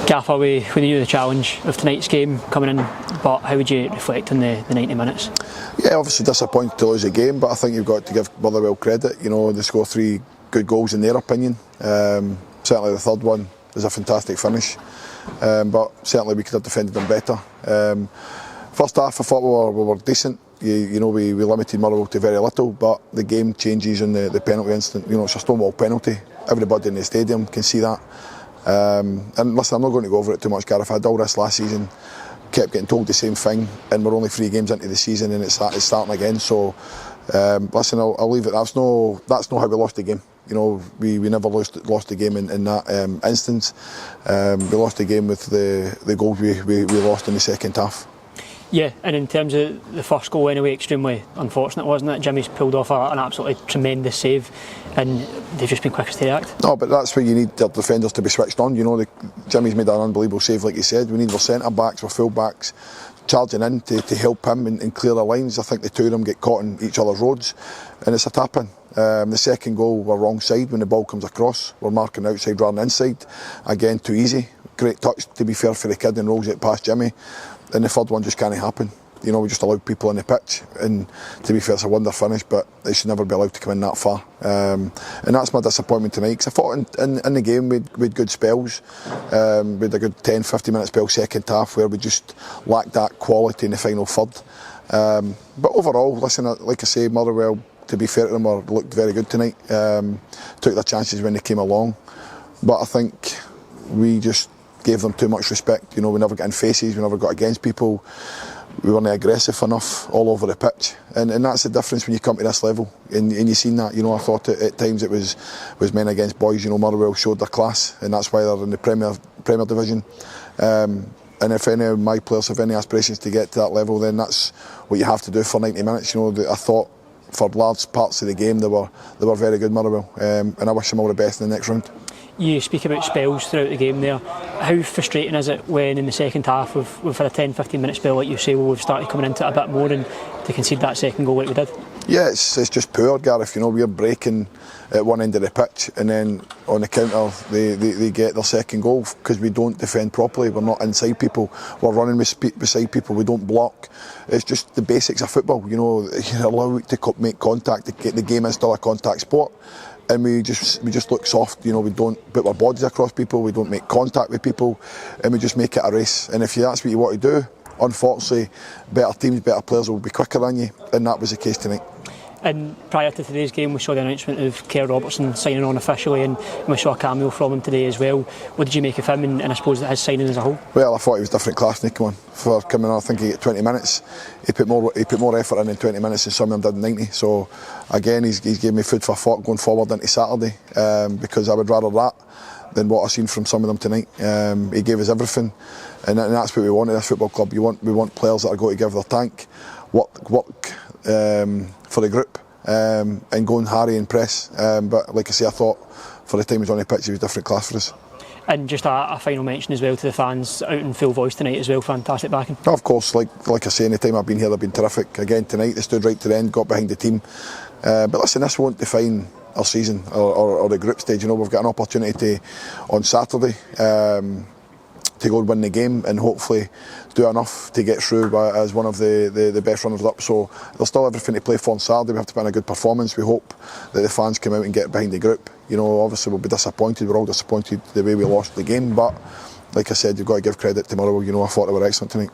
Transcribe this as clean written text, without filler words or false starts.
Gaffer, we knew the challenge of tonight's game coming in, but how would you reflect on the 90 minutes? Yeah, obviously disappointed to lose the game, but I think you've got to give Motherwell credit. You know, they scored 3 good goals in their opinion. Certainly the third one was a fantastic finish, but certainly we could have defended them better. First half I thought we were decent. We limited Motherwell to very little, but the game changes in the penalty instant. You know, it's a Stonewall penalty. Everybody in the stadium can see that. And listen, I'm not going to go over it too much, Gareth. I had all this last season, kept getting told the same thing, and we're only 3 games into the season and it's starting again. So listen, I'll leave it. That's not how we lost the game. You know, we never lost the game in that instance. We lost the game with the goals we lost in the second half. Yeah, and in terms of the first goal anyway, extremely unfortunate, wasn't it? Jimmy's pulled off an absolutely tremendous save and they've just been quickest to react. No, but that's where you need the defenders to be switched on. You know, Jimmy's made an unbelievable save, like you said. We need our centre-backs, our full-backs charging in to help him and clear the lines. I think the two of them get caught in each other's roads and it's a tap-in. The second goal, we're wrong side when the ball comes across. We're marking outside rather than inside. Again, too easy. Great touch, to be fair, for the kid, and rolls it past Jimmy. And the third one just can't happen. You know, we just allowed people on the pitch, and to be fair, it's a wonder finish, but they should never be allowed to come in that far. And that's my disappointment tonight, because I thought in the game we had good spells. We had a good 10-15 minute spell second half where we just lacked that quality in the final third. But overall, listen, like I say, Motherwell, to be fair to them, looked very good tonight. Took their chances when they came along, but I think we just gave them too much respect. You know, we never got in faces, we never got against people, we weren't aggressive enough all over the pitch, and that's the difference when you come to this level, and you've seen that. You know, I thought at times it was men against boys. You know, Motherwell showed their class, and that's why they're in the Premier Division. And if any of my players have any aspirations to get to that level, then that's what you have to do for 90 minutes. You know, I thought for large parts of the game they were very good, Motherwell, and I wish them all the best in the next round. You speak about spells throughout the game there. How frustrating is it when in the second half we've had a 10-15 minute spell, like you say, we've started coming into it a bit more, and to concede that second goal like we did? Yeah, it's just poor, Gareth. You know, we're breaking at one end of the pitch, and then on the counter they get their second goal because we don't defend properly. We're not inside people, we're running beside people, we don't block. It's just the basics of football. You know, you're allowed to make contact. The game is still a contact sport. And we just look soft. You know, we don't put our bodies across people, we don't make contact with people, and we just make it a race. And if that's what you want to do, unfortunately, better teams, better players will be quicker than you, and that was the case tonight. And prior to today's game, we saw the announcement of Robertson signing on officially, and we saw a cameo from him today as well. What did you make of him, and I suppose his signing as a whole? Well, I thought he was different class, Nick, for coming on. I think he got 20 minutes. He put more effort in 20 minutes than some of them did in 90. So again, he's given me food for thought going forward into Saturday, because I would rather that than what I've seen from some of them tonight. He gave us everything, and that's what we want at this football club. We want players that are going to give their tank, work for the group, and go and harry and press. But like I say, I thought for the time he was on the pitch, he was different class for us. And just a final mention as well to the fans out in full voice tonight as well. Fantastic backing. Of course, like I say, any time I've been here, they've been terrific. Again tonight, they stood right to the end, got behind the team. But listen, this won't define our season or the group stage. You know, we've got an opportunity on Saturday to go and win the game and hopefully do enough to get through as one of the best runners up. So there's still everything to play for on Saturday. We have to put in a good performance. We hope that the fans come out and get behind the group. You know, obviously we'll be disappointed. We're all disappointed the way we lost the game, but like I said, you've got to give credit to Motherwell. You know, I thought they were excellent tonight.